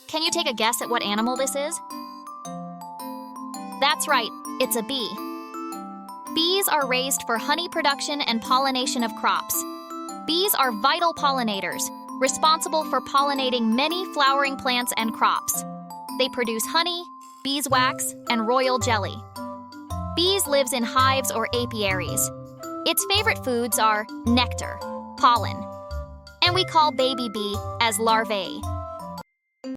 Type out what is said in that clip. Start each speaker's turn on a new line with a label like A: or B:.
A: Can you take a guess at what animal this is? That's right, it's a bee. Bees are raised for honey production and pollination of crops. Bees are vital pollinators, responsible for pollinating many flowering plants and crops. They produce honey, beeswax, and royal jelly. Bees lives in hives or apiaries. Its favorite foods are nectar, pollen, and we call baby bee as larvae.